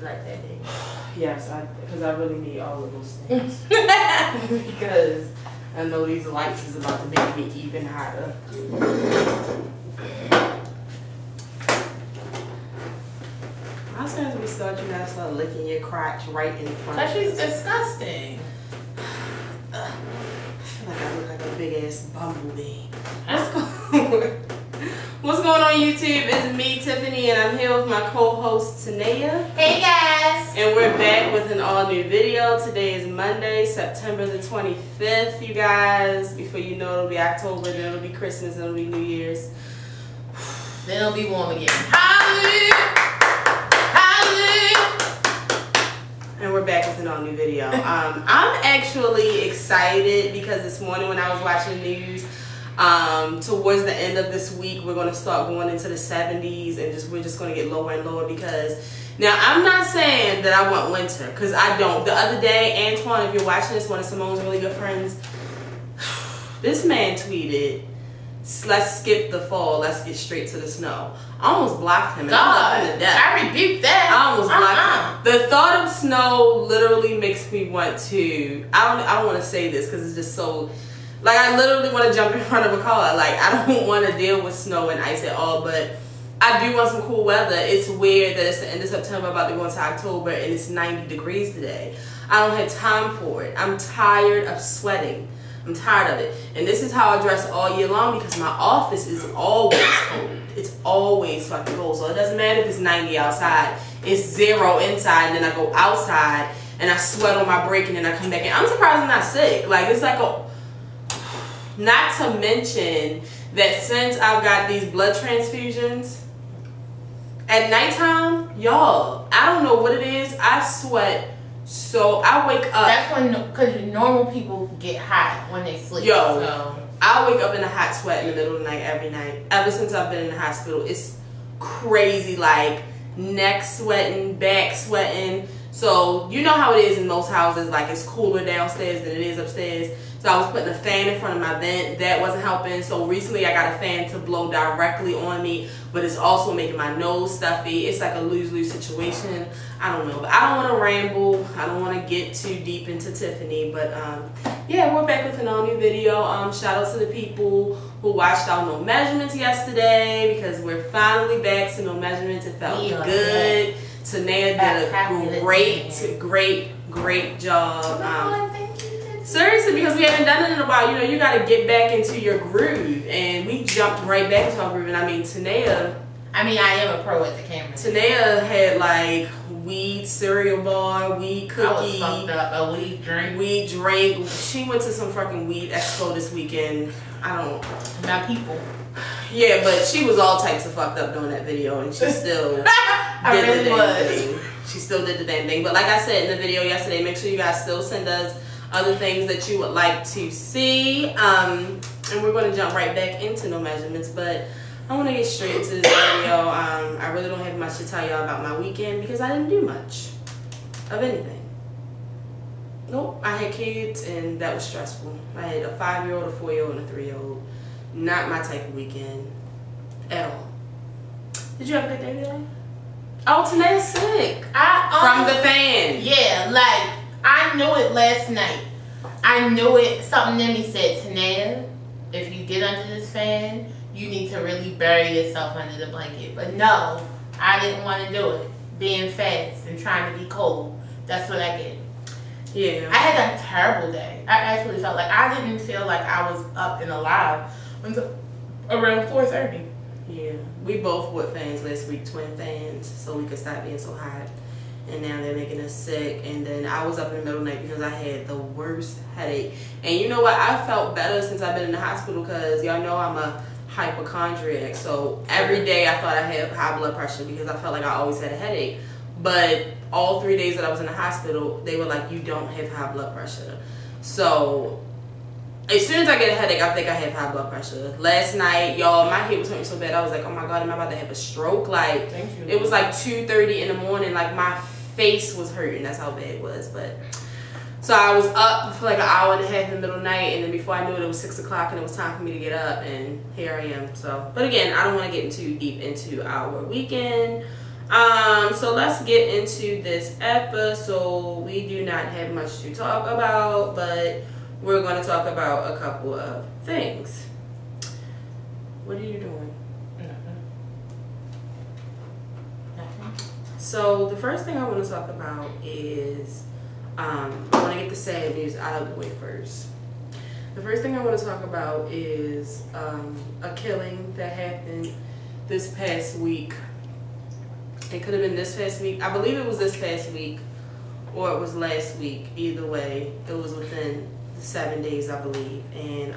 like that day. Yes, because I really need all of those things. Because I know these lights is about to make me even hotter. As soon as we start, you gotta start licking your crotch right in front of us. She's disgusting. I feel like I look like a big ass bumblebee. What's going on, YouTube? It's me, Tiffany, and I'm here with my co-host, Tanea. Hey, guys. And we're back with an all-new video. Today is Monday, September the 25th, you guys. Before you know, it'll be October, then it'll be Christmas, and it'll be New Year's. Then it'll be warm again. Hallelujah! And we're back with an all-new video. I'm actually excited because this morning when I was watching the news, towards the end of this week, we're going to start going into the 70s, and we're just going to get lower and lower. Because now I'm not saying that I want winter, because I don't. The other day, Antoine, if you're watching this, one of Simone's really good friends, this man tweeted, "Let's skip the fall, let's get straight to the snow." I almost blocked him. And I left him to death. I rebuked that. I almost blocked him. The thought of snow literally makes me want to. I don't want to say this because it's just so. Like, I literally want to jump in front of a car. Like, I don't want to deal with snow and ice at all. But I do want some cool weather. It's weird that it's the end of September, about to go into October, and it's 90 degrees today. I don't have time for it. I'm tired of sweating. I'm tired of it. And this is how I dress all year long because my office is always cold. It's always fucking cold. So it doesn't matter if it's 90 outside. It's 0 inside, and then I go outside and I sweat on my break, and then I come back in. I'm surprised I'm not sick. Like, it's like a... Not to mention that since I've got these blood transfusions, at nighttime, y'all, I don't know what it is. I sweat. So I wake up. That's when, because normal people get hot when they sleep. Yo, so. I wake up in a hot sweat in the middle of the night every night. Ever since I've been in the hospital, it's crazy. Like, neck sweating, back sweating. So you know how it is in most houses. Like, it's cooler downstairs than it is upstairs. So I was putting a fan in front of my vent. That wasn't helping. So recently I got a fan to blow directly on me, but it's also making my nose stuffy. It's like a lose-lose situation. I don't know. But I don't want to ramble. I don't want to get too deep into Tiffany. But yeah, we're back with an all-new video. Shout out to the people who watched our No Measurements yesterday, because we're finally back to No Measurements. It felt good. Tanea did a great job. Seriously, because we haven't done it in a while. You know, you got to get back into your groove. And we jumped right back into our groove. And I mean, Tanea... I mean, I am a pro at the camera. Tanea had, like, weed cereal bar, weed cookie. I was fucked up. A weed drink. Weed drink. She went to some fucking weed expo this weekend. I don't... My people. Yeah, but she was all types of fucked up doing that video. And she still did the damn thing. She still did the damn thing. But like I said in the video yesterday, make sure you guys still send us other things that you would like to see, and we're going to jump right back into No Measurements. But I want to get straight into this video. I really don't have much to tell y'all about my weekend because I didn't do much of anything. Nope, I had kids and that was stressful. I had a 5-year-old, a 4-year-old, and a 3-year-old. Not my type of weekend at all. Did you have a good day today? Oh, Tanea's sick. From the fan. Yeah, like, I knew it last night. I knew it. Something in me said, Tanea, if you get under this fan, you need to really bury yourself under the blanket. But no, I didn't want to do it. Being fast and trying to be cold. That's what I did. Yeah. I had a terrible day. I actually felt like I didn't feel like I was up and alive until around 4:30. Yeah. We both bought fans last week, twin fans, so we could stop being so hot. And now they're making us sick. And then I was up in the middle of the night because I had the worst headache. And you know what? I felt better since I've been in the hospital because y'all know I'm a hypochondriac. So every day I thought I had high blood pressure because I felt like I always had a headache. But all 3 days that I was in the hospital, they were like, you don't have high blood pressure. So as soon as I get a headache, I think I have high blood pressure. Last night, y'all, my head was hurting so bad. I was like, oh my God, am I about to have a stroke? Like, it was like 2:30 in the morning. Like, my face was hurting. That's how bad it was. But so I was up for like an hour and a half in the middle of the night, and then before I knew it was 6 o'clock, and it was time for me to get up, and here I am. So, but again, I don't want to get too deep into our weekend. So So let's get into this episode. We do not have much to talk about, but we're going to talk about a couple of things. What are you doing? Nothing. So the first thing I want to talk about is, I want to get the sad news out of the way first. The first thing I want to talk about is a killing that happened this past week. It could have been this past week. I believe it was this past week, or it was last week. Either way, it was within 7 days, I believe. And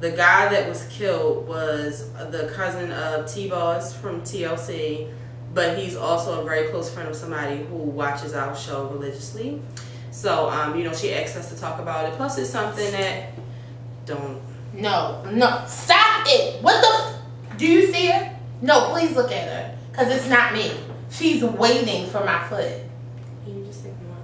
the guy that was killed was the cousin of T-Boss from TLC, but he's also a very close friend of somebody who watches our show religiously. So, you know, she asked us to talk about it. Plus, it's something that No, stop it. What the? Do you see her? No, please look at her. Because it's not me. She's waiting for my foot. You just ignore her.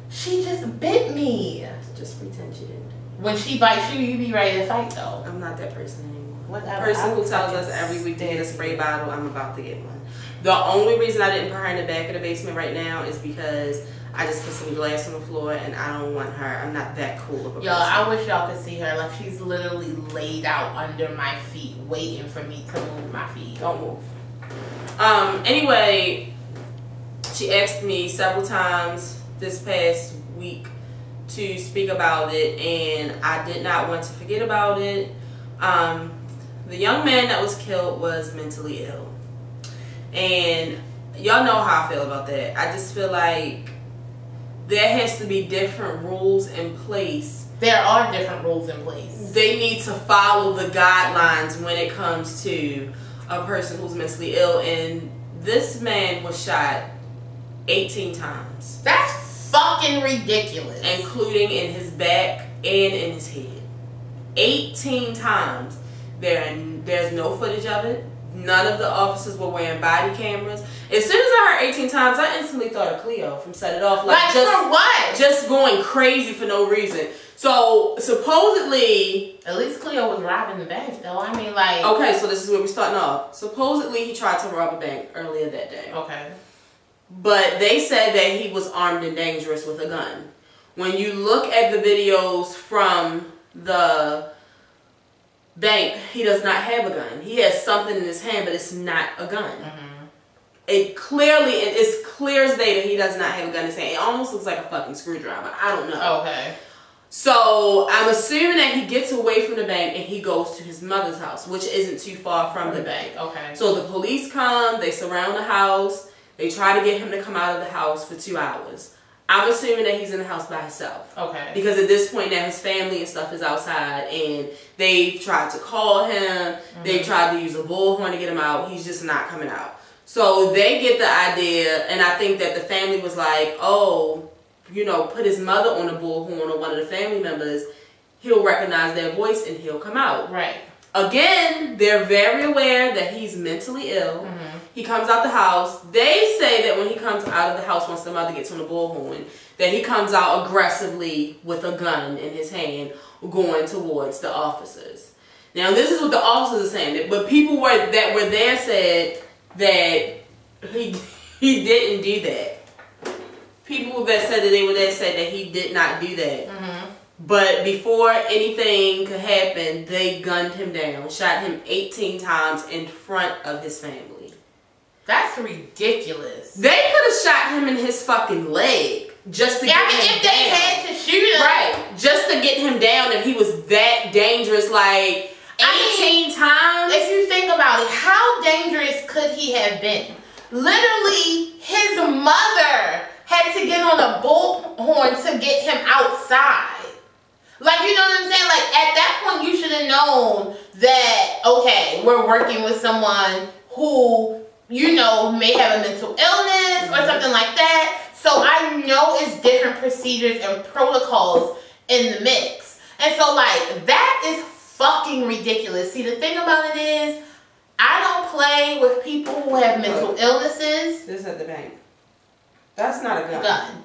She just bit me. Just pretend you didn't. When she bites you, you be ready to fight, though. I'm not that person anymore. Whatever. The person who tells us every week to get a spray bottle, I'm about to get one. The only reason I didn't put her in the back of the basement right now is because I just put some glass on the floor and I don't want her. I'm not that cool of a person. Yo, I wish y'all could see her. Like, she's literally laid out under my feet, waiting for me to move my feet. Don't move. Anyway, she asked me several times this past week to speak about it, and I did not want to forget about it. The young man that was killed was mentally ill, and y'all know how I feel about that. I just feel like there has to be different rules in place. There are different rules in place. They need to follow the guidelines when it comes to a person who's mentally ill, and this man was shot 18 times. That's fucking ridiculous. Including in his back and in his head. 18 times. There's no footage of it. None of the officers were wearing body cameras. As soon as I heard 18 times, I instantly thought of Cleo from Set It Off. Like just, for what? Just going crazy for no reason. So, supposedly... At least Cleo was robbing the bank, though. I mean, like... Okay, so this is where we're starting off. Supposedly, he tried to rob a bank earlier that day. Okay. But they said that he was armed and dangerous with a gun. When you look at the videos from the bank, he does not have a gun. He has something in his hand, but it's not a gun. It's clear as day that he does not have a gun in his hand. It almost looks like a fucking screwdriver. I don't know. Okay. So I'm assuming that he gets away from the bank and he goes to his mother's house, which isn't too far from the bank. Okay. So the police come, they surround the house, they try to get him to come out of the house for 2 hours. I'm assuming that he's in the house by himself. Okay. Because at this point now his family and stuff is outside, and they've tried to call him, they've tried to use a bullhorn to get him out. He's just not coming out. So they get the idea, and I think that the family was like, oh, you know, put his mother on the bullhorn or one of the family members, he'll recognize their voice and he'll come out. Right. Again, they're very aware that he's mentally ill. He comes out the house. They say that when he comes out of the house, once the mother gets on the bullhorn, that he comes out aggressively with a gun in his hand going towards the officers. Now, this is what the officers are saying, but people that were there said that he didn't do that. People that said that they were there said that he did not do that. But before anything could happen, they gunned him down, shot him 18 times in front of his family. That's ridiculous. They could have shot him in his fucking leg just to get him down. If they had to shoot him. Right. Just to get him down if he was that dangerous, like 18 times. If you think about it, how dangerous could he have been? Literally, his mother had to get on a bullhorn to get him outside. Like, you know what I'm saying? Like, at that point, you should have known that, okay, we're working with someone who, you know, may have a mental illness or something like that. So I know it's different procedures and protocols in the mix. And so, like, that is fucking ridiculous. See, the thing about it is, I don't play with people who have mental illnesses. This is at the bank. That's not a gun.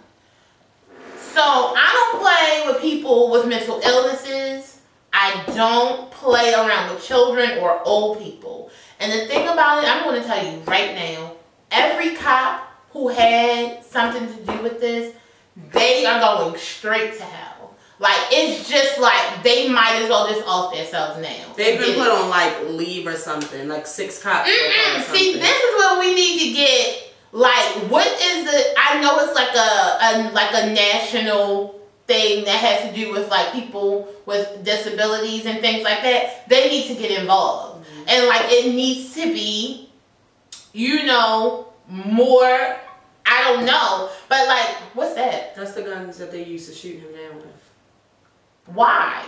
So I don't play with people with mental illnesses. I don't play around with children or old people. And the thing about it, I'm going to tell you right now, every cop who had something to do with this, they are going straight to hell. Like, it's just like they might as well just off themselves now. They've been put on like leave or something, like 6 cops. See, this is what we need to get. Like, what is it? I know it's like a national thing that has to do with like people with disabilities and things like that. They need to get involved, and like it needs to be, you know, more. I don't know, but like, what's that? That's the guns that they used to shoot him down with. Why?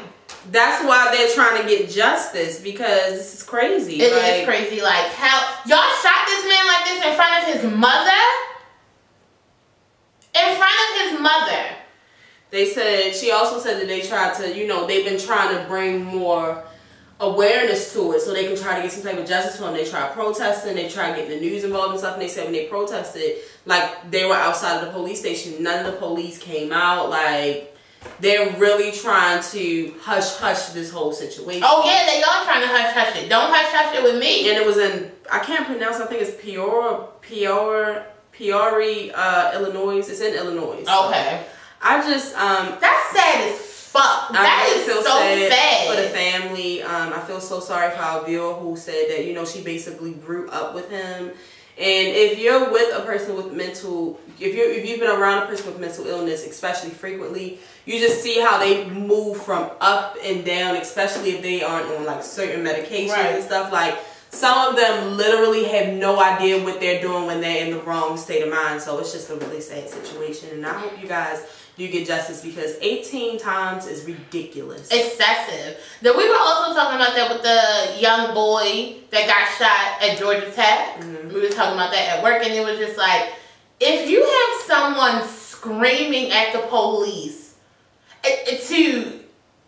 That's why they're trying to get justice, because this is crazy. It is crazy. Like, how y'all shot this man like this in front of his mother? In front of his mother. They said, she also said that they tried to, you know, they've been trying to bring more awareness to it so they can try to get some type of justice for him. They tried protesting, they tried getting the news involved and stuff, and they said when they protested, like, they were outside of the police station. None of the police came out. Like, they're really trying to hush this whole situation. Oh yeah, they are trying to hush it. Don't hush it with me. And it was in, I can't pronounce, I think it's Peoria, Illinois. It's in Illinois. So okay. I just that's sad as fuck. That is so sad for the family. I feel so sorry for our viewer who said that, you know, she basically grew up with him. And if you're with a person with mental, if you've been around a person with mental illness, especially frequently, you just see how they move from up and down, especially if they aren't on like certain medications and stuff. Like, some of them literally have no idea what they're doing when they're in the wrong state of mind. So it's just a really sad situation. And I hope you guys do get justice, because 18 times is ridiculous. Excessive. Then we were also talking about that with the young boy that got shot at Georgia Tech. We were talking about that at work, and it was just like, if you have someone screaming at the police to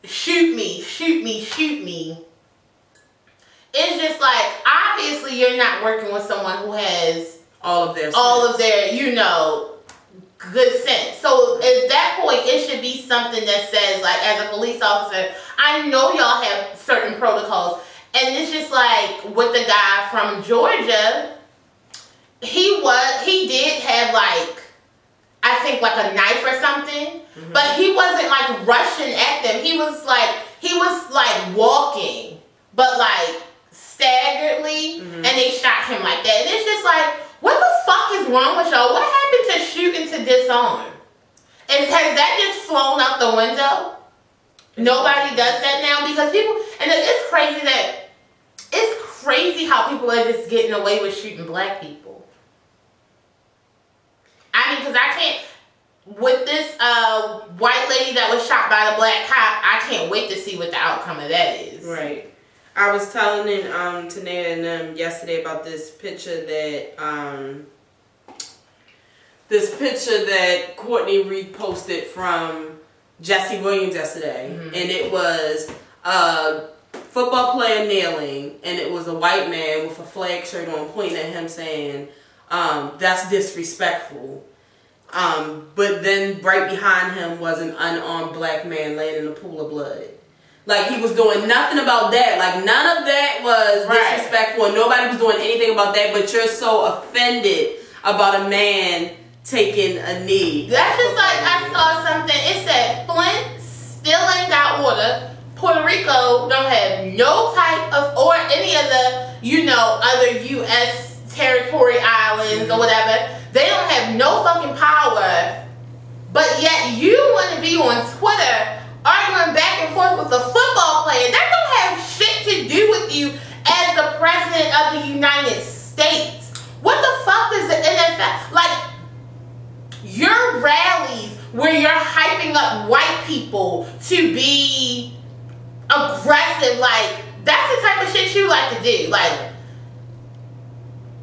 shoot me, it's just like, obviously you're not working with someone who has all of their, you know, good sense. So at that point, it should be something that says, like, as a police officer, I know y'all have certain protocols, and it's just like with the guy from Georgia, he did have like, I think like a knife or something, but he wasn't like rushing at them. He was like walking, but like staggeredly, and they shot him like that. And it's just like, what the fuck is wrong with y'all? What happened to shooting to disarm? And has that just flown out the window? Nobody does that now, because people, and it's crazy how people are just getting away with shooting black people. I mean, because I can't, with this white lady that was shot by the black cop, I can't wait to see what the outcome of that is. Right. I was telling Tanea and them yesterday about this picture that Courtney reposted from Jesse Williams yesterday, and it was a football player kneeling, and it was a white man with a flag shirt on pointing at him saying, that's disrespectful. But then right behind him was an unarmed black man laying in a pool of blood. Like, he was doing nothing about that. Like, none of that was disrespectful, and nobody was doing anything about that, but you're so offended about a man taking a knee. That's just like, I saw something, it said, Flint still ain't got water. Puerto Rico don't have no type of, or any of the, you know, other U.S. territory islands or whatever. They don't have no fucking power, but yet you want to be on Twitter arguing back and forth with a football player. That don't have shit to do with you as the president of the United States. What the fuck does the NFL, like, your rallies where you're hyping up white people to be aggressive, like, that's the type of shit you like to do. Like,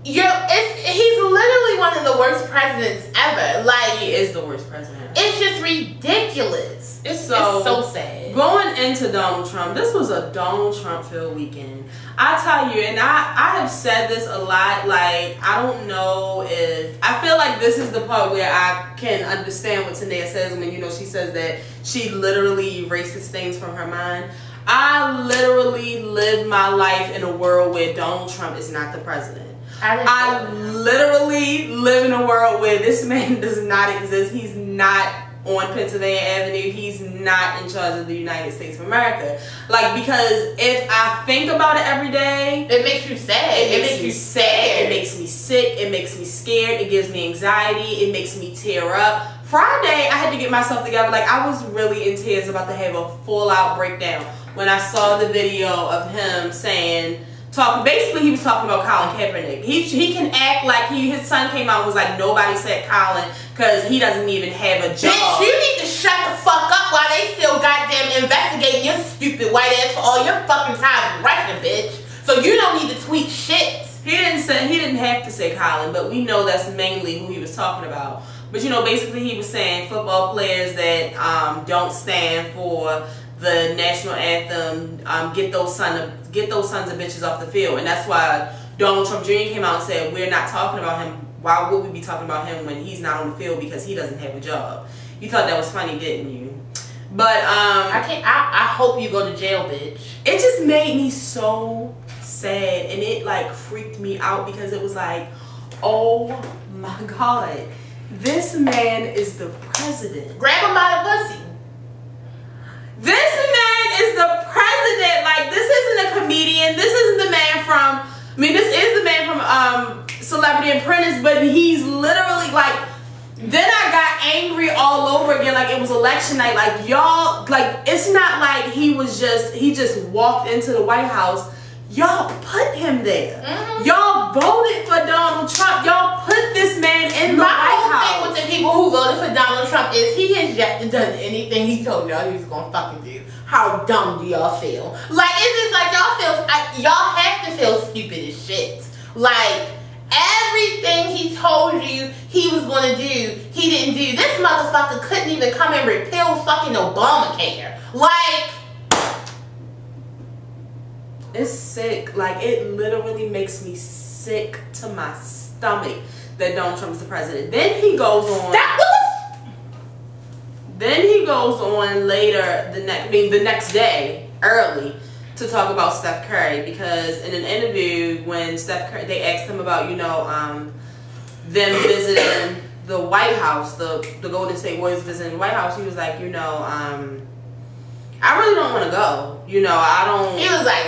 he's literally one of the worst presidents ever. Like, he is the worst president. It's just ridiculous. It's so sad. Going into Donald Trump, this was a Donald Trump filled weekend. I tell you, and I have said this a lot, like, I don't know if, I feel like this is the part where I can understand what Tanea says when, you know, she says that she literally erases things from her mind. I literally live my life in a world where Donald Trump is not the president. I literally live in a world where this man does not exist. He's not on Pennsylvania Avenue. He's not in charge of the United States of America. Like, because if I think about it every day, it makes you sad. It makes you sad. It makes me sick. It makes me scared. It gives me anxiety. It makes me tear up. Friday, I had to get myself together. Like, I was really in tears, about to have a full-out breakdown when I saw the video of him saying, basically he was talking about Colin Kaepernick. He can act like his son came out and was like, nobody said Colin because he doesn't even have a job. Bitch, you need to shut the fuck up while they still goddamn investigating your stupid white ass for all your fucking time Russian, bitch. So you don't need to tweet shit. He didn't have to say Colin, but we know that's mainly who he was talking about. But you know, basically he was saying football players that don't stand for the national anthem, get those sons of bitches off the field. And that's why Donald Trump Jr. came out and said, we're not talking about him. Why would we be talking about him when he's not on the field, because he doesn't have a job? You thought that was funny, didn't you? But I hope you go to jail, bitch. It just made me so sad, and it like freaked me out, because it was like, oh my God, this man is the president. Grab him by the pussy. This man is the president. Like, this isn't a comedian. This isn't the man from, this is the man from Celebrity Apprentice, but he's literally like, then I got angry all over again, like it was election night. Like, y'all, like, it's not like he just walked into the White House. Y'all put him there. Y'all voted for Donald Trump. Y'all put this man in the White House. My whole thing with the people who voted for Donald Trump is he has yet to done anything he told y'all he was gonna fucking do. How dumb do y'all feel? Like, it's just like y'all have to feel stupid as shit. Like, everything he told you he was gonna do, he didn't do. This motherfucker couldn't even come and repeal fucking Obamacare. Like, it's sick. Like, it literally makes me sick to my stomach that Donald Trump is the president. Then he goes on. Then he goes on later the next day, early, to talk about Steph Curry, because in an interview when Steph Curry, they asked him about, you know, them visiting the White House, the Golden State Warriors visiting the White House, he was like, you know, I really don't want to go. You know, I don't. He was like,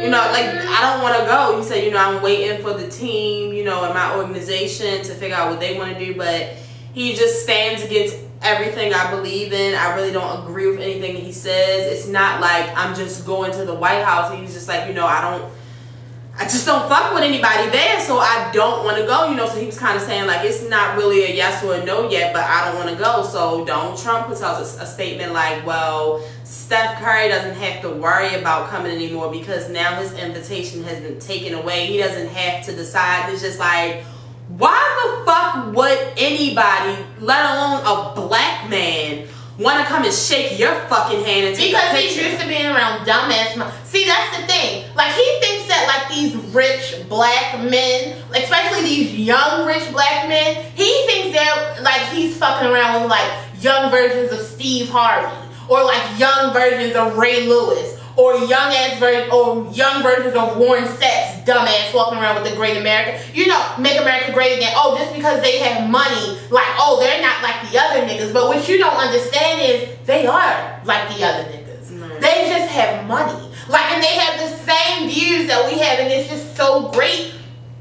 you know, like, I don't want to go. He said, you know, I'm waiting for the team, you know, and my organization to figure out what they want to do. But he just stands against everything I believe in. I really don't agree with anything he says. It's not like I'm just going to the White House. He's just like, you know, I just don't fuck with anybody there, so I don't want to go, you know. So he was kind of saying, like, it's not really a yes or a no yet, but I don't want to go. So Donald Trump puts out a statement like, well, Steph Curry doesn't have to worry about coming anymore because now his invitation has been taken away. He doesn't have to decide. It's just like, why the fuck would anybody, let alone a black man, want to come and shake your fucking hand and take a picture? Because he's used to being around dumbass. See, that's the thing. Like, he thinks that, like, these rich black men, especially these young rich black men, he thinks they're, like, he's fucking around with, like, young versions of Steve Harvey, or, like, young versions of Ray Lewis, or young versions of Warren Sapp's dumbass walking around with the Great America. You know, make America great again. Oh, just because they have money, like, oh, they're not like the other niggas. But what you don't understand is they are like the other niggas. They just have money. Like, and they have the same views that we have, and it's just so great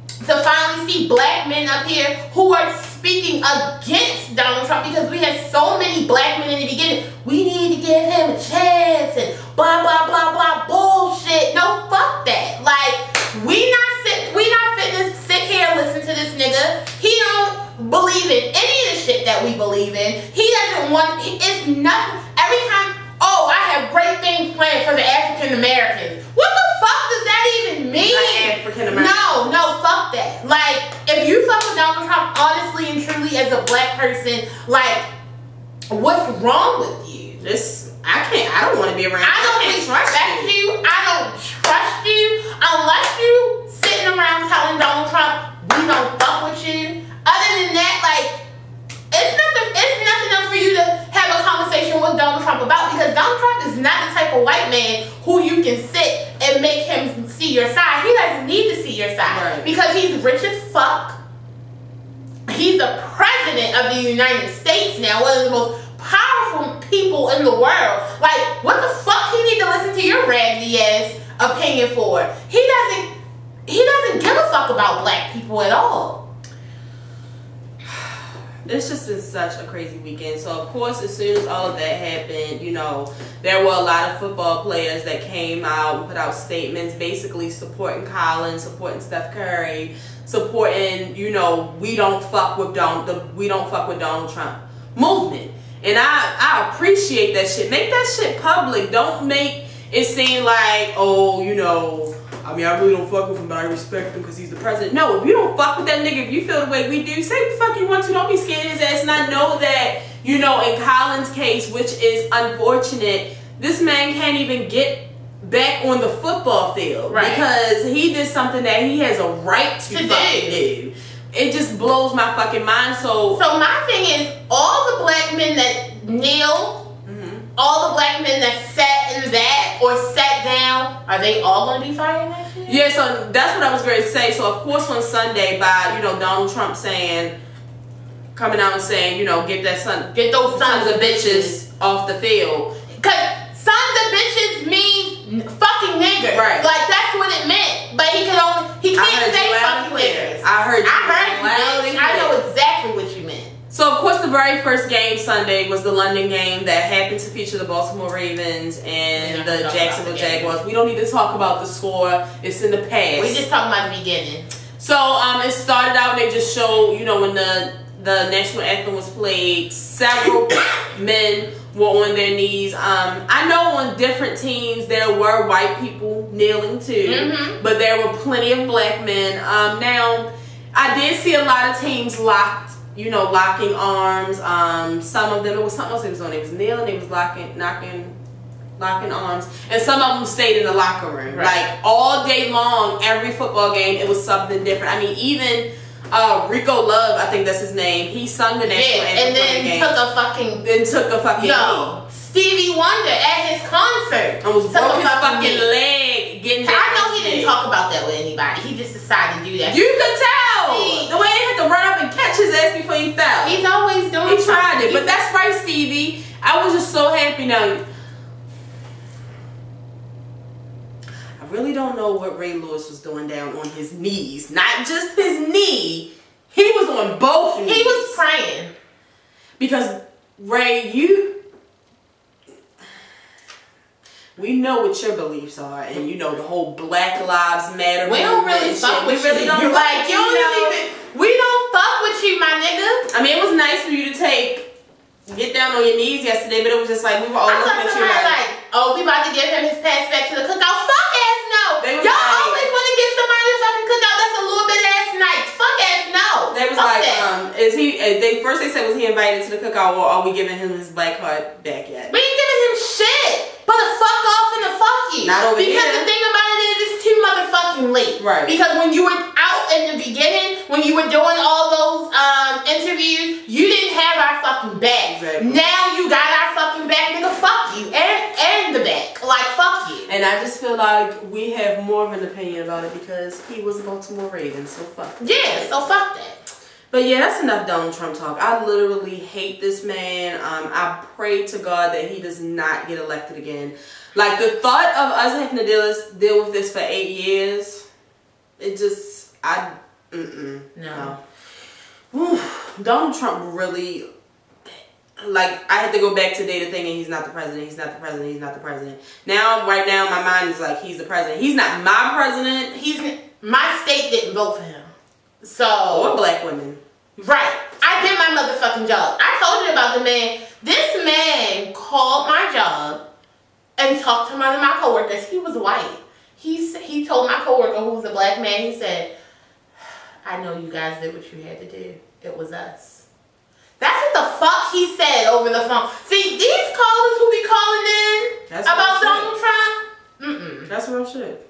to finally see black men up here who are speaking against Donald Trump, because we had so many black men in the beginning. We need to give him a chance and blah blah blah blah bullshit. No, fuck that. Like, we not finna sit here and listen to this nigga. He don't believe in any of the shit that we believe in. He doesn't want. It's nothing. Every time, oh, I have great things planned for the African Americans. What the fuck does that even mean? African American. No, fuck that. Like, if you fuck with Donald Trump honestly and truly as a black person, like, what's wrong with you? I don't want to be around. I don't respect you. I don't trust you unless you sitting around telling Donald Trump we don't fuck with you. Other than that, like, it's nothing else for you to have a conversation with Donald Trump about, because Donald Trump is not the type of white man who you can sit and make him see your side. He doesn't need to see your side. Right. because he's rich as fuck. He's the president of the United States now, one of the most powerful people in the world. Like, what the fuck he need to listen to your raggedy ass opinion for? He doesn't give a fuck about black people at all. It's just been such a crazy weekend. So, of course, as soon as all of that happened, you know, there were a lot of football players that came out and put out statements basically supporting Colin, supporting Steph Curry, supporting, you know, we don't fuck with Donald Trump movement. And I appreciate that shit. Make that shit public. Don't make it seem like, oh, you know, I mean, I really don't fuck with him, but I respect him because he's the president. No, if you don't fuck with that nigga, if you feel the way we do, say what the fuck you want to. Don't be scared of his ass. And I know that, you know, in Colin's case, which is unfortunate, this man can't even get back on the football field. Right. Because he did something that he has a right to fucking do. It just blows my fucking mind. So my thing is, all the black men that kneel, all the black men that sat in that or sat down, are they all going to be fighting that shit? Yeah, so that's what I was going to say. So, of course, on Sunday, by, you know, Donald Trump coming out and saying, you know, get those sons of bitches off the field. Because sons of bitches means fucking nigger. Right. Like, that's what it meant. But he can't say fucking niggers. I heard you. I know exactly what you meant. So, of course, the very first game Sunday was the London game that happened to feature the Baltimore Ravens and the Jacksonville Jaguars. We don't need to talk about the score. It's in the past. We just talking about the beginning. So, it started out and they just showed, you know, when the national anthem was played, several men were on their knees. I know on different teams there were white people kneeling too, but there were plenty of black men. Now, I did see a lot of teams locking arms. Some of them, it was something else they was on. They was kneeling, they was locking arms, and some of them stayed in the locker room. Right. Like all day long, every football game, it was something different. I mean, even Rico Love, I think that's his name, he sung the national anthem and then took a fucking knee. Stevie Wonder at his concert and was broke his fucking leg getting I know he didn't talk about that with anybody. He just decided to do that. You could tell the way he had to run up and catch his ass before he fell. He's always doing. He tried it, but that's right, Stevie. I was just so happy. Now, I really don't know what Ray Lewis was doing down on his knees. Not just his knee. He was on both knees. He was praying. Because Ray, we know what your beliefs are, and you know the whole Black Lives Matter. We don't really fuck with you. We don't fuck with you, my nigga. I mean, it was nice for you to get down on your knees yesterday, but it was just like we were all looking at you like, oh, we about to give him his pass back to the cookout. Fuck ass no. Y'all always want to give somebody a fucking cookout. That's a little bit ass nice. Fuck ass no. They was like, first they said, was he invited to the cookout, or are we giving him his black card back yet? We ain't giving him shit. But the fuck off and the fuck you. Not over because here. The thing about it is, it's too motherfucking late. Right. Because when you were out in the beginning, when you were doing all those interviews, you didn't have our fucking back. Exactly. Now you got our fucking back, nigga. Fuck you. And the back. Like, fuck you. And I just feel like we have more of an opinion about it because he was a Baltimore Raven, so fuck. Yeah, so fuck that. But yeah, that's enough Donald Trump talk. I literally hate this man. I pray to God that he does not get elected again. Like, the thought of us having to deal with this for 8 years, it just, no. Donald Trump really, like, I had to go back today to thinking he's not the president, he's not the president, he's not the president. Now, right now, my mind is like, he's the president. He's not my president. My state didn't vote for him. So. Or black women. Right. I did my motherfucking job. I told you about the man. This man called my job and talked to one of my coworkers. He was white. He told my coworker, who was a black man, he said, I know you guys did what you had to do. It was us. That's what the fuck he said over the phone. See, these callers who be calling in about Donald Trump, that's real shit.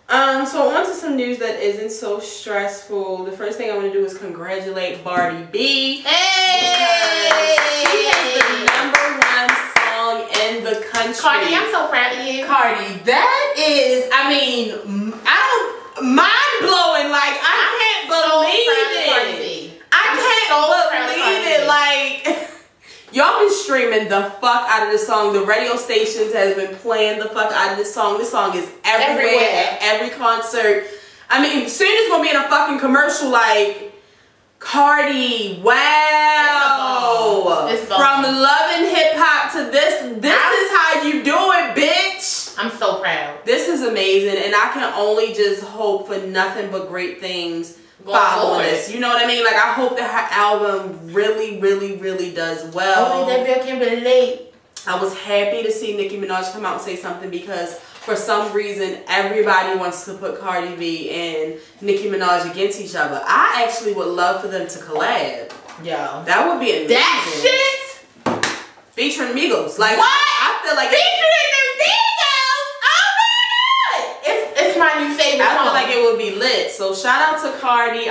So on to some news that isn't so stressful. The first thing I want to do is congratulate Bardi B. Hey! She has the #1 song in the country. Cardi, I'm so proud of you. Cardi, that is, I mean, mind blowing. Like, I can't believe it. I can't believe it. Like, y'all been streaming the fuck out of this song. The radio stations has been playing the fuck out of this song. This song is everywhere. At every concert. I mean, soon it's gonna be in a fucking commercial like Cardi. Wow. It's from loving hip hop to this is how you do it, bitch. I'm so proud. This is amazing, and I can only just hope for nothing but great things following this. You know what I mean? Like, I hope that her album really, really, really does well. Oh, that girl can relate. I was happy to see Nicki Minaj come out and say something because for some reason everybody wants to put Cardi B and Nicki Minaj against each other. I actually would love for them to collab. Yeah. That would be amazing. That shit? Featuring Migos. Like, what? I feel like featuring the Migos? Oh my god! It's my new favorite song. I feel like it would be lit. So shout out to Cardi.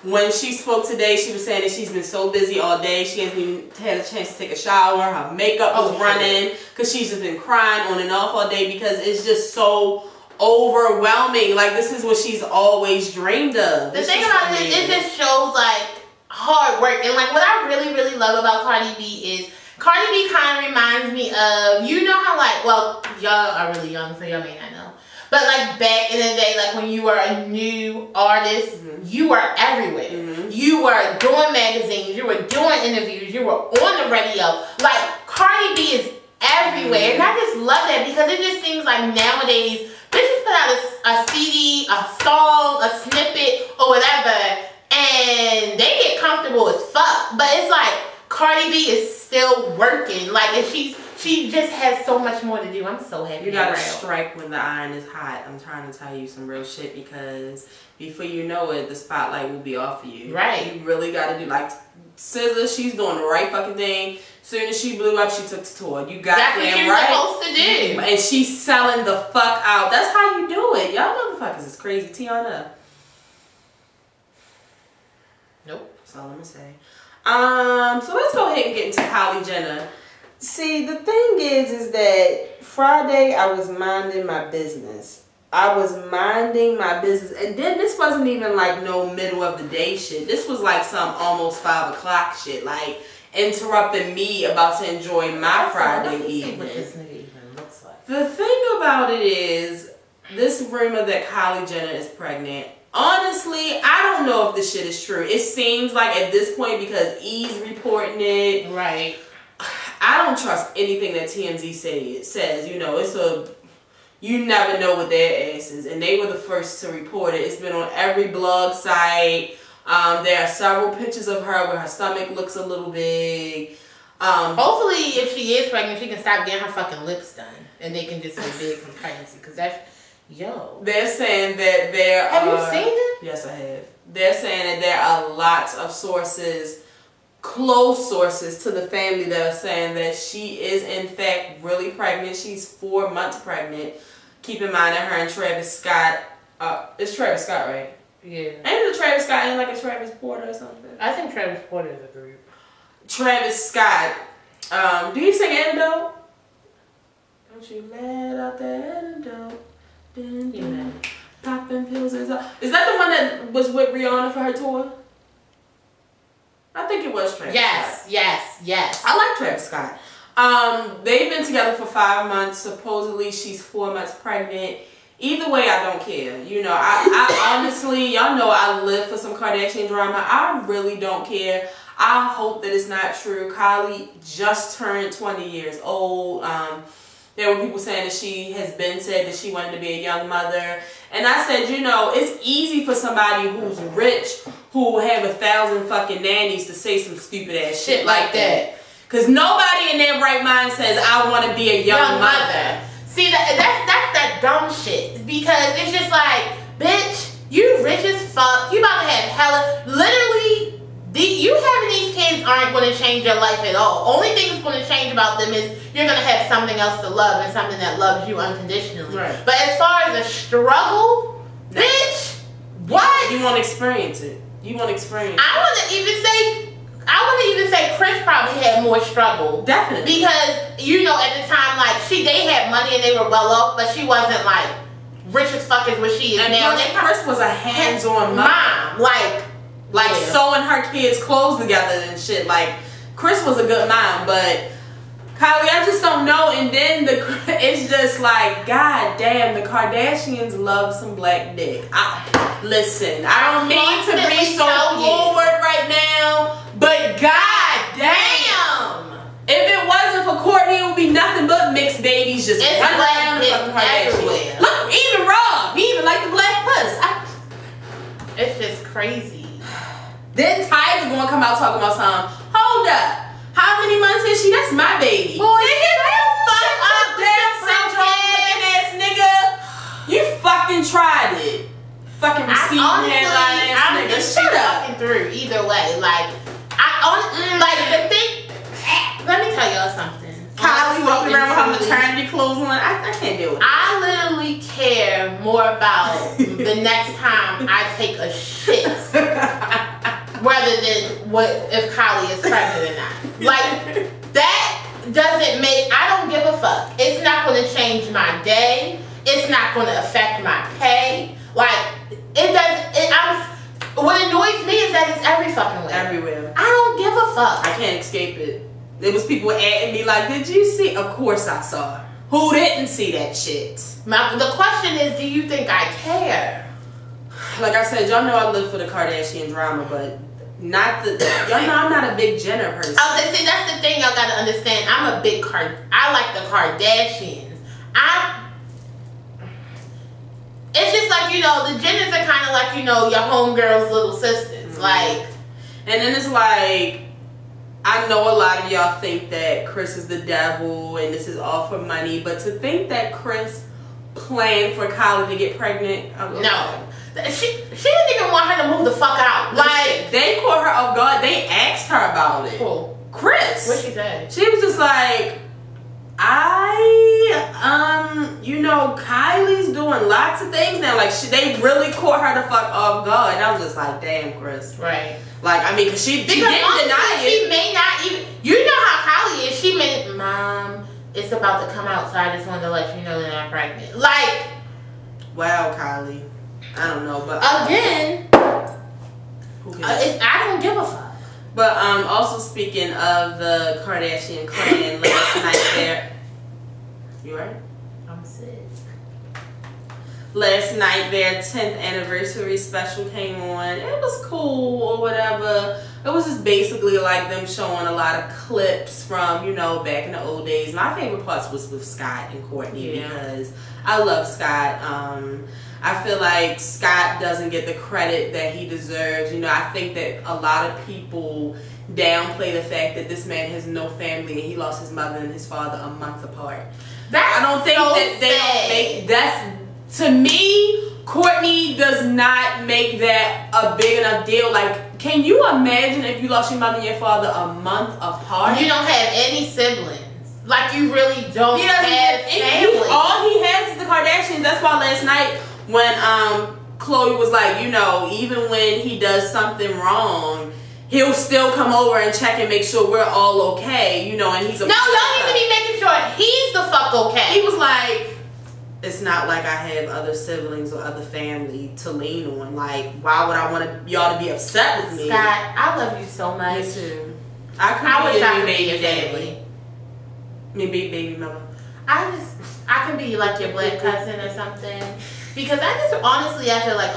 When she spoke today, she was saying that she's been so busy all day. She hasn't even had a chance to take a shower. Her makeup was running because she's just been crying on and off all day because it's just so overwhelming. Like, this is what she's always dreamed of. The thing about it is, it just shows like hard work. And like what I really, really love about Cardi B is Cardi B kind of reminds me of, you know how like, well, y'all are really young, so y'all may not know. But like back in the day, like when you were a new artist, you were everywhere. You were doing magazines, you were doing interviews, you were on the radio. Like Cardi B is everywhere. And I just love that because it just seems like nowadays, bitches put out a CD, a song, a snippet, or whatever, and they get comfortable as fuck. But it's like Cardi B is still working. Like, and she just has so much more to do. I'm so happy. You gotta strike when the iron is hot. I'm trying to tell you some real shit because before you know it, the spotlight will be off of you. Right. You really gotta do, like SZA, she's doing the right fucking thing. Soon as she blew up, she took the tour. You got That's what you're supposed to do. And she's selling the fuck out. That's how you do it. Y'all motherfuckers is crazy. Tiana. Nope. That's all I'm gonna say. So let's go ahead and get into Kylie Jenner. See, the thing is that Friday I was minding my business. And then this wasn't even like no middle of the day shit. This was like some almost 5 o'clock shit. Like, interrupting me about to enjoy my Friday evening. What this nigga even looks like. The thing about it is, this rumor that Kylie Jenner is pregnant, honestly, I don't know if this shit is true. It seems like at this point, because E's reporting it. Right. I don't trust anything that TMZ says. You know, you never know what their ass is. And they were the first to report it. It's been on every blog site. There are several pictures of her where her stomach looks a little big. Hopefully, if she is pregnant, she can stop getting her fucking lips done. And they can just say big from pregnancy. Because that's, yo. They're saying that there Have you seen it? Yes, I have. They're saying that there are lots of sources, close sources to the family that are saying that she is in fact really pregnant. She's 4 months pregnant. Keep in mind that her and Travis Scott, it's Travis Scott, right? Yeah. Ain't it Travis Scott and like a Travis Porter or something? I think Travis Porter is a group. Travis Scott. Do you sing Antidote? Don't you let out that antidote. Yeah. Popping pills is that the one that was with Rihanna for her tour? I think it was Travis Scott. Yes. I like Travis Scott. They've been together for 5 months. Supposedly she's 4 months pregnant. Either way, I don't care. You know, I honestly, y'all know I live for some Kardashian drama. I really don't care. I hope that it's not true. Kylie just turned 20 years old. There were people saying that she has been said that she wanted to be a young mother. And I said, you know, it's easy for somebody who's rich, who have 1,000 fucking nannies to say some stupid ass shit like that. Because nobody in their right mind says, I want to be a young mother. See, that's that dumb shit. Because it's just like, bitch, you rich as fuck. You about to have hella, literally, you having these kids aren't going to change your life at all. Only thing that's going to change about them is you're going to have something else to love and something that loves you unconditionally. Right. But as far as a struggle, bitch, what? You want to experience it. You want to experience it. I wouldn't even say Chris probably had more struggle. Definitely. Because, you know, at the time, like, they had money and they were well off, but she wasn't, like, rich as fuck as what she is and now. And Chris was a hands-on mom. Like yeah. Sewing her kids' clothes together and shit. Like, Chris was a good mom, but Kylie, I just don't know. And then it's just like, god damn, the Kardashians love some black dick. Listen, I don't mean to be so forward right now, but god damn, if it wasn't for Courtney, it would be nothing but mixed babies just running around the fucking Kardashians. Look, even Rob, he even like the black puss. It's just crazy. Then Tyler gonna come out talking about something. Hold up. How many months is she? That's my baby. Boy, fuck up, damn syndrome looking ass nigga. You fucking tried it. Fucking receiving headline ass nigga. Shut up. Fucking through either way. Like, like the thing. Let me tell y'all something. Kylie walking around with her maternity clothes on. I can't do it. I literally care more about the next time I take a shit rather than what if Kylie is pregnant or not. Like, that doesn't make, I don't give a fuck. It's not going to change my day. It's not going to affect my pay. Like, it doesn't, what annoys me is that it's every fucking way. Everywhere. I don't give a fuck. I can't escape it. There was people at me like, did you see? Of course I saw. Who didn't see that shit? The question is, do you think I care? Like I said, y'all know I live for the Kardashian drama, but not the. Y'all know I'm not a big Jenner person. See, that's the thing y'all gotta understand. I'm a big I like the Kardashians. It's just like, you know, the Jenners are kind of like, you know, your homegirl's little sisters. Mm-hmm. Like, and then it's like, I know a lot of y'all think that Chris is the devil and this is all for money, but to think that Chris planned for Kylie to get pregnant, no. She didn't even want her to move the fuck out. Like, they caught her off guard. They asked her about it. Cool. Chris. What she said? She was just like, you know, Kylie's doing lots of things now. Like, they really caught her the fuck off guard. And I was just like, damn, Chris. Right. Like, I mean, because she didn't deny it. She may not even, you know how Kylie is. She may, Mom, it's about to come out, so I just wanted to let you know that I'm pregnant. Like, wow, Kylie. I don't know, but again, I don't give a fuck. But also speaking of the Kardashian clan, last night there. You right? I'm sick. Last night their 10th anniversary special came on. It was cool or whatever. It was just basically like them showing a lot of clips from, you know, back in the old days. My favorite parts was with Scott and Courtney because I love Scott. I feel like Scott doesn't get the credit that he deserves. You know, I think that a lot of people downplay the fact that this man has no family and he lost his mother and his father a month apart. I don't think that they don't make that's, to me, Courtney does not make that a big enough deal. Like, can you imagine if you lost your mother and your father a month apart? You don't have any siblings. Like, you really don't have family. All he has is the Kardashians. That's why last night when Chloe was like, you know, even when he does something wrong, he'll still come over and check and make sure we're all okay, you know, and he's a... No, don't even be making sure he's the fuck okay. He was like, it's not like I have other siblings or other family to lean on. Like, why would I want y'all to be upset with me? Scott, I love you so much. Me too. I wish I could be your family. Me big baby mama. I can be like your black cousin or something. Because I feel like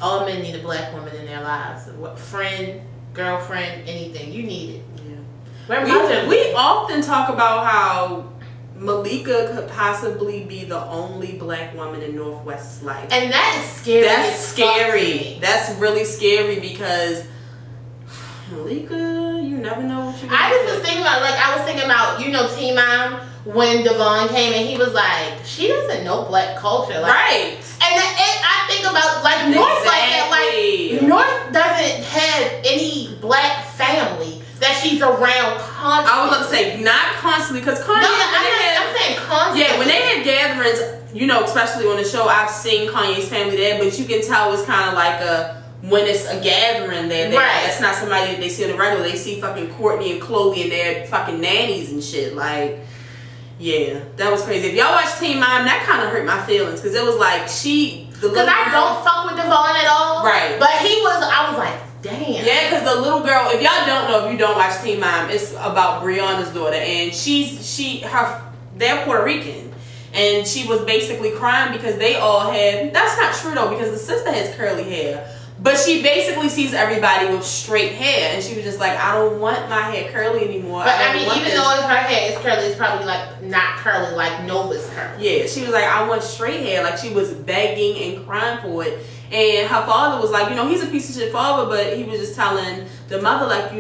all men need a black woman in their lives. Friend, girlfriend, anything. You need it. Yeah. We often talk about how Malika could possibly be the only black woman in Northwest's life. And that is scary. That's scary. That's really scary because Malika, you never know what you're going to do. I just was thinking about, you know, T-Mom, when Devon came and he was like, she doesn't know black culture. Like, right. And I think about, like, North like that. Like, North doesn't have any black family that she's around constantly. I was about to say, not constantly, because Kanye... I'm saying constantly. Yeah, when they have gatherings, you know, especially on the show, I've seen Kanye's family there, but you can tell it's kind of like when it's a gathering there. Right. That's not somebody that they see on the regular. They see fucking Courtney and Chloe and their fucking nannies and shit. Like, Yeah, that was crazy. If y'all watch Teen Mom, that kind of hurt my feelings because it was like because I don't fuck with Devon at all. Right. But I was like, damn. Yeah, because the little girl, if y'all don't know, if you don't watch Teen Mom, it's about Brianna's daughter, and they're Puerto Rican. And she was basically crying because they all had, that's not true though, because the sister has curly hair. But she basically sees everybody with straight hair, and she was just like, I don't want my hair curly anymore. But I mean, even though her hair is curly, it's probably like not curly like Nova's curly. Yeah, she was like, I want straight hair. Like she was begging and crying for it. And her father was like, he's a piece of shit father, but he was just telling the mother, like,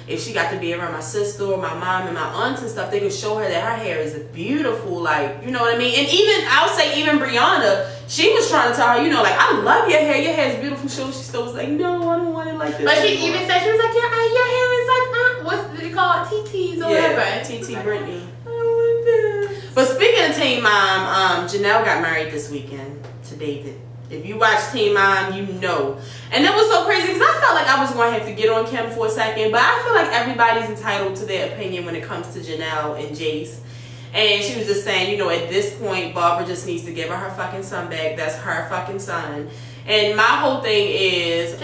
if she got to be around my sister or my mom and my aunts and stuff, they could show her that her hair is beautiful, like, you know what I mean? And even Brianna, she was trying to tell her, like, I love your hair is beautiful. She still was like, no, I don't want it like this. But she even said, she was like, yeah, your hair is like, what did you call it? TT's or whatever. TT Brittany. I don't want this. But speaking of Teen Mom, Janelle got married this weekend to David. If you watch Teen Mom, you know. And it was so crazy because I felt like I was going to have to get on Kim for a second. But I feel like everybody's entitled to their opinion when it comes to Janelle and Jace. And she was just saying, at this point, Barbara just needs to give her fucking son back. That's her fucking son. And my whole thing is,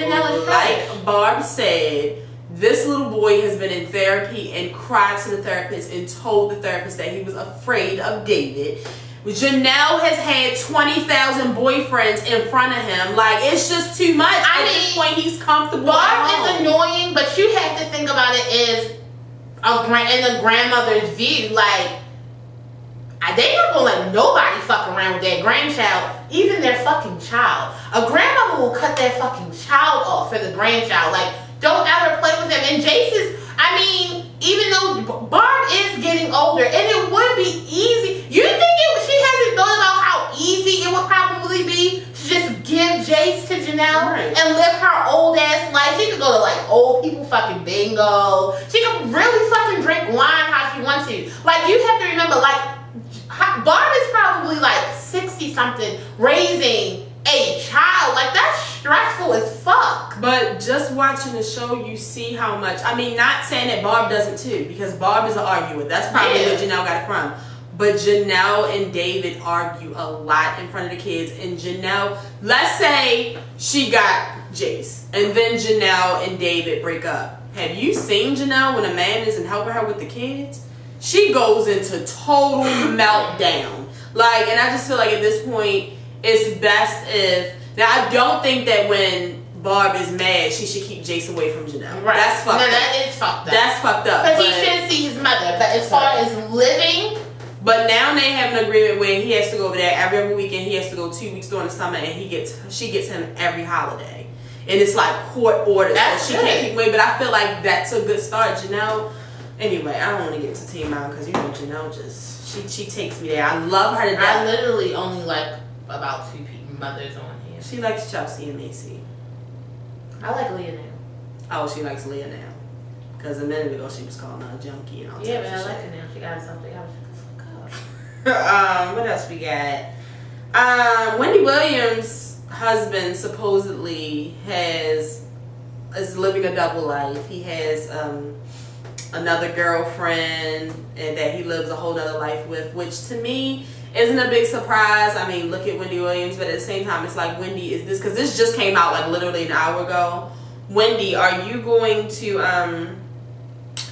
like Barb said, this little boy has been in therapy and cried to the therapist and told the therapist that he was afraid of David. Janelle has had 20,000 boyfriends in front of him. Like, it's just too much. At this point, he's comfortable. Barb is annoying, but you have to think about it as in a grandmother's view. Like, they not gonna let nobody fuck around with their grandchild, even their fucking child. A grandmother will cut their fucking child off for the grandchild. Like, don't ever play with them. And Jace is, even though Barb is getting older, and it would be easy. You think she hasn't thought about how easy it would probably be to just give Jace to Janelle and live her old ass life? She could go to like old people fucking bingo. She could really fucking drink wine how she wants to. Like, you have to remember, like, Barb is probably like 60 something raising a child. Like, that's stressful as fuck. But just watching the show, you see how much, not saying that Barb doesn't too, because Barb is an arguer. That's probably where Janelle got it from. But Janelle and David argue a lot in front of the kids. And Janelle, let's say she got Jace, and then Janelle and David break up. Have you seen Janelle when a man isn't helping her with the kids? She goes into total meltdown. Like, and I just feel like at this point, it's best if, now I don't think that when Barb is mad, she should keep Jace away from Janelle. Right. That's fucked up. That is fucked up. That's fucked up. Because he shouldn't see his mother. But as far as living. But now they have an agreement where he has to go over there every other weekend. He has to go 2 weeks during the summer, and she gets him every holiday. And it's like court orders. So she can't keep away. But I feel like that's a good start. Janelle, anyway, I don't want to get to Teen Mom because Janelle just, she takes me there. I love her to death. I literally only like about 2 mothers on here. She likes Chelsea and Macy. I like Leah now. Oh, she likes Leah now. Because a minute ago she was calling her a junkie and all that. Yeah, but I like her now. She got something else. What else we got? Wendy Williams' husband supposedly is living a double life. He has another girlfriend and that he lives a whole nother life with, which to me isn't a big surprise. Look at Wendy Williams, but at the same time, it's like, Wendy, is this, because this just came out like literally an hour ago. Wendy, are you going to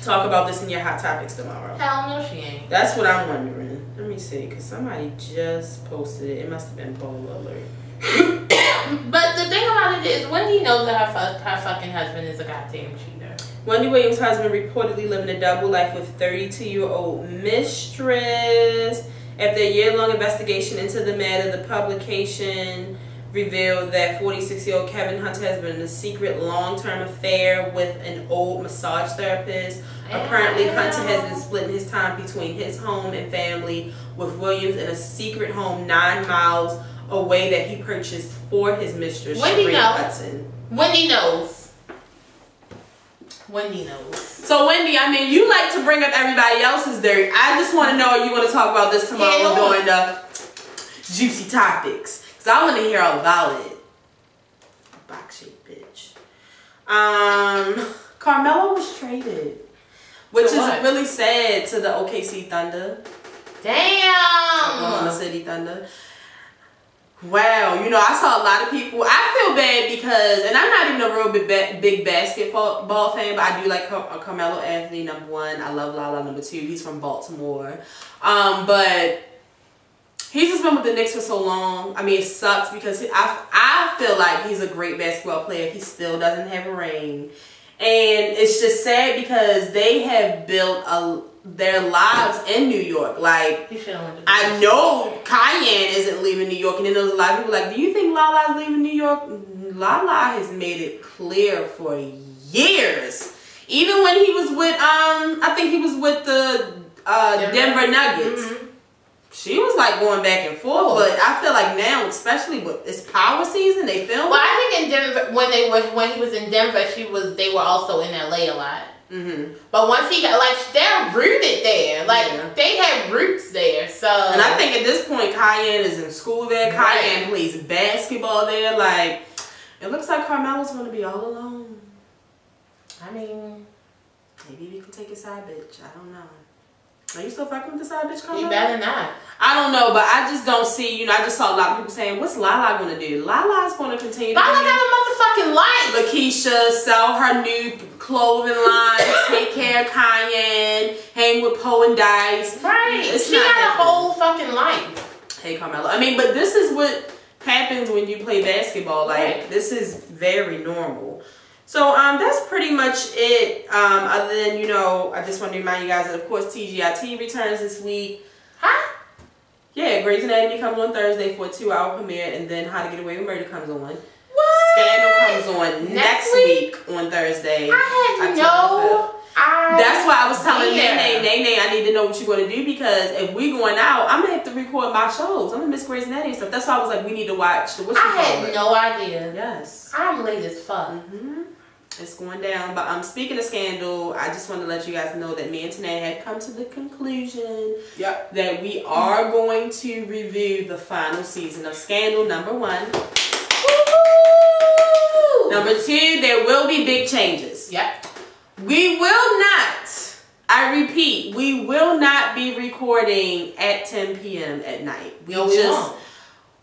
talk about this in your Hot Topics tomorrow? Hell no, she ain't. That's what I'm wondering. Let me see, because somebody just posted it. It must have been Bowl Alert. But the thing about it is, Wendy knows that her fucking husband is a goddamn cheater. Wendy Williams' husband reportedly living a double life with 32-year-old mistress. After a year-long investigation into the matter, the publication revealed that 46-year-old Kevin Hunter has been in a secret long-term affair with an old massage therapist. Apparently, Hunter has been splitting his time between his home and family with Williams in a secret home 9 miles away that he purchased for his mistress, Sheree Hudson. Wendy knows. Wendy knows. So, Wendy, you like to bring up everybody else's dirt. I just want to know, you want to talk about this tomorrow during the juicy topics. Because I want to hear all about it. Box-shaped bitch. Carmelo was traded. Which is really sad to the OKC Thunder. Damn. Oklahoma City Thunder. Wow, you know, I saw a lot of people. I feel bad because, and I'm not even a real big basketball fan, but I do like Carmelo Anthony, number one. I love Lala, number two. He's from Baltimore. But he's just been with the Knicks for so long. I mean, it sucks because I feel like he's a great basketball player. He still doesn't have a ring. And it's just sad because they have built their lives in New York. Like, I know Cayenne isn't leaving New York, and then there's a lot of people like, do you think Lala's leaving New York? Lala has made it clear for years. Even when he was with, I think he was with the Denver Nuggets. Mm-hmm. She was like going back and forth, but I feel like now, especially with it's power season, they film. Well, I think in Denver, when he was in Denver, they were also in LA a lot. Mm-hmm. But once he got, like, they're rooted there. Like, they have roots there. So, and I think at this point, Cayenne is in school there. Cayenne plays basketball there. Like, it looks like Carmelo's going to be all alone. I mean, maybe we can take a side bitch. I don't know. Are you still fucking with the side bitch, Carmelo? You better not. I don't know, but I just don't see, you know, I just saw a lot of people saying, what's Lala going to do? Lala's going to continue to Lala got a motherfucking life. Lakeisha, sell her new clothing line, take care of Cayenne, hang with Poe and Dice. Right. She got a whole fucking life. Hey, Carmelo. I mean, but this is what happens when you play basketball. Like, this is very normal. So, that's pretty much it. Other than, you know, I just want to remind you guys that, of course, TGIT returns this week. Huh? Yeah, Grey's Anatomy comes on Thursday for a 2-hour premiere, and then How to Get Away with Murder comes on. What? Scandal comes on next week on Thursday. I had no idea. That's why I was telling Nene, I need to know what you're going to do, because if we going out, I'm going to have to record my shows. I'm going to miss Grey's Anatomy and stuff. That's why I was like, we need to watch the I had no idea. Yes. I'm late as fuck. Mm-hmm. It's going down. But speaking of Scandal, I just want to let you guys know that me and Tanae have come to the conclusion that we are going to review the final season of Scandal, number 1. Woo-hoo! Number 2, there will be big changes. Yep. We will not, I repeat, we will not be recording at 10 p.m. at night. We won't.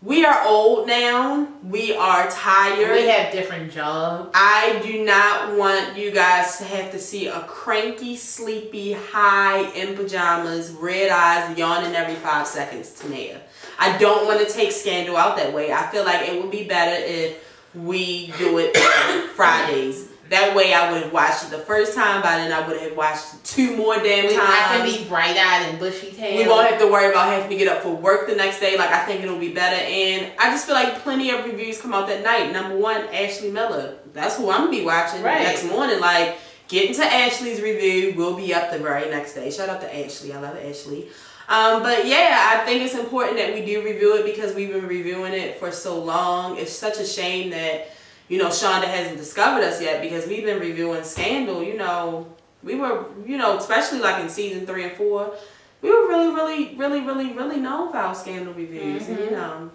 We are old now. We are tired. We have different jobs. I do not want you guys to have to see a cranky, sleepy, high, in pajamas, red eyes, yawning every 5 seconds Tania. I don't want to take Scandal out that way. I feel like it would be better if we do it on Fridays. That way I would have watched it the first time, by then I would have watched it 2 more damn times. I can be bright-eyed and bushy-tailed. We won't have to worry about having to get up for work the next day. Like, I think it'll be better. And I just feel like plenty of reviews come out that night. Number 1, Ashley Miller. That's who I'm going to be watching next morning. Like, get into Ashley's review. We'll be up the very next day. Shout out to Ashley. I love Ashley. But yeah, I think it's important that we do review it because we've been reviewing it for so long. It's such a shame that, you know, Shonda hasn't discovered us yet, because we've been reviewing Scandal. You know, we were, you know, especially like in season 3 and 4, we were really known for our Scandal reviews. And, you know,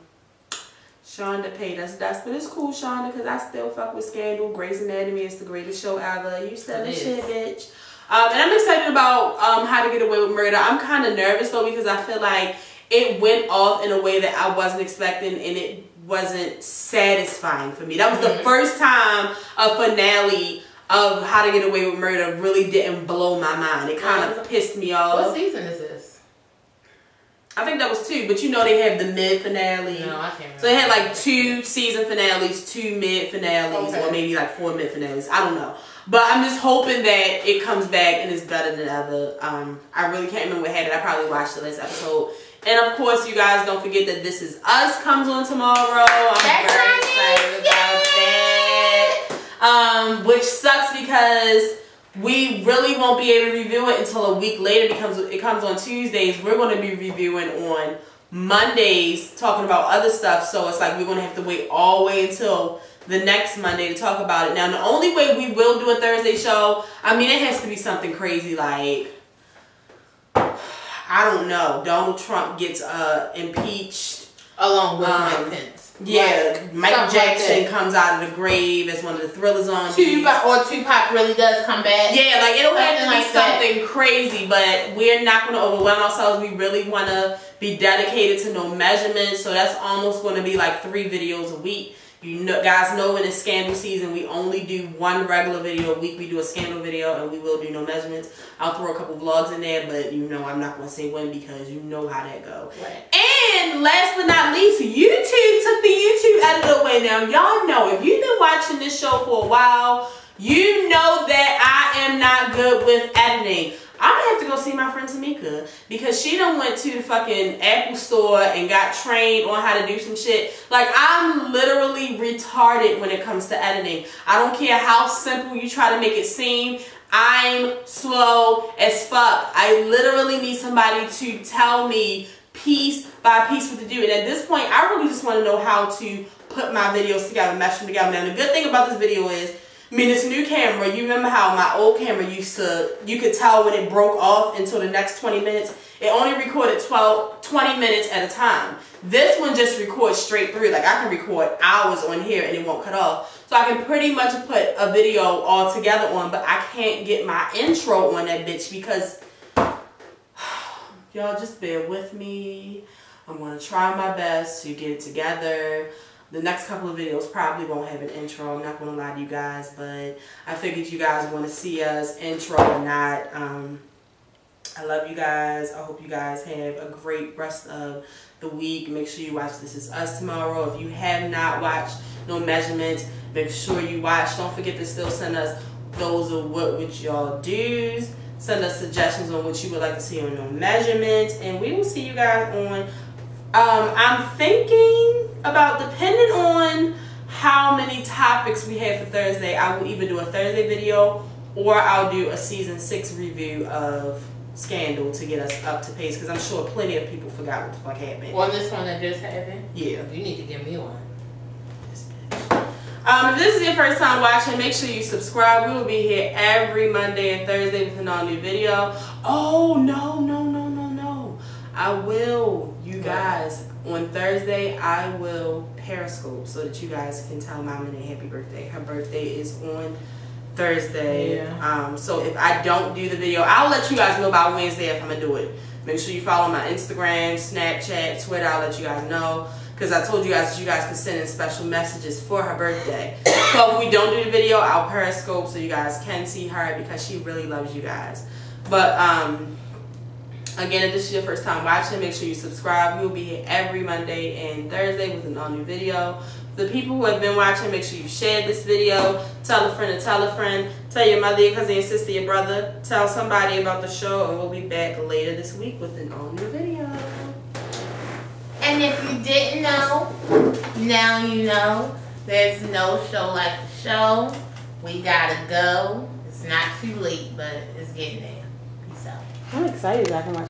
Shonda paid us dust. But it's cool, Shonda, because I still fuck with Scandal. Grey's Anatomy is the greatest show ever. You still the shit, bitch. And I'm excited about How to Get Away with Murder. I'm kind of nervous, though, because I feel like it went off in a way that I wasn't expecting, and it wasn't satisfying for me. That was the first time a finale of How to Get Away with Murder really didn't blow my mind. It kind of pissed me off. What season is this? I think that was 2, but you know they have the mid finale. No, I can't remember. So they had like 2 season finales, 2 mid finales, or maybe like 4 mid finales. I don't know. But I'm just hoping that it comes back and it's better than ever. I really can't remember what had it. I probably watched the last episode. And of course, you guys don't forget that This Is Us comes on tomorrow. I'm very excited about that. Which sucks because we really won't be able to review it until a week later, because it comes on Tuesdays. We're going to be reviewing on Mondays, talking about other stuff. So it's like we're going to have to wait all the way until the next Monday to talk about it. Now, the only way we will do a Thursday show, I mean, it has to be something crazy like, I don't know, Donald Trump gets impeached, Along with Mike Pence. Yeah, like, Michael Jackson like comes out of the grave as one of the Thriller zombies. Tupac really does come back. Yeah, like it'll have to be like something crazy, but we're not going to overwhelm ourselves. We really want to be dedicated to no measurements, so that's almost going to be like 3 videos a week. You know, guys know when it's scandal season, we only do 1 regular video a week. We do a scandal video, and we will do no measurements. I'll throw a couple vlogs in there, but you know I'm not going to say when because you know how that go. Right. And last but not least, YouTube took the YouTube editor away. Now, y'all know, if you've been watching this show for a while, you know that I am not good with editing. I'm gonna have to go see my friend Tamika because she done went to the fucking Apple store and got trained on how to do some shit. Like, I'm literally retarded when it comes to editing. I don't care how simple you try to make it seem. I'm slow as fuck. I literally need somebody to tell me piece by piece what to do. And at this point, I really just want to know how to put my videos together, mesh them together. Now, the good thing about this video is, I mean, this new camera, you remember how my old camera used to, you could tell when it broke off until the next 20 minutes. It only recorded 20 minutes at a time. This one just records straight through. Like, I can record hours on here and it won't cut off. So I can pretty much put a video all together on, but I can't get my intro on that bitch because, y'all just bear with me. I'm going to try my best to get it together. The next couple of videos probably won't have an intro. I'm not going to lie to you guys, but I figured you guys want to see us intro or not. I love you guys. I hope you guys have a great rest of the week. Make sure you watch This Is Us tomorrow. If you have not watched No Measurements, make sure you watch. Don't forget to still send us those of what would y'all do. Send us suggestions on what you would like to see on No Measurements. And we will see you guys on... I'm thinking about, depending on how many topics we have for Thursday, I will either do a Thursday video or I'll do a season 6 review of Scandal to get us up to pace, because I'm sure plenty of people forgot what the fuck happened. Well, this one that just happened? Yeah. You need to give me one. If this is your first time watching, make sure you subscribe. We will be here every Monday and Thursday with a new video. Oh, no. I will, you guys, on Thursday, I will Periscope so that you guys can tell Mama a happy birthday. Her birthday is on Thursday. Yeah. So if I don't do the video, I'll let you guys know by Wednesday if I'm going to do it. Make sure you follow my Instagram, Snapchat, Twitter. I'll let you guys know. Because I told you guys that you guys can send in special messages for her birthday. So if we don't do the video, I'll Periscope so you guys can see her because she really loves you guys. But, again, if this is your first time watching, make sure you subscribe. We'll be here every Monday and Thursday with an all-new video. The people who have been watching, make sure you share this video. Tell a friend to tell a friend. Tell your mother, your cousin, your sister, your brother. Tell somebody about the show, and we'll be back later this week with an all-new video. And if you didn't know, now you know. There's no show like the show. We gotta go. It's not too late, but it's getting there. Peace out. I'm excited. I can watch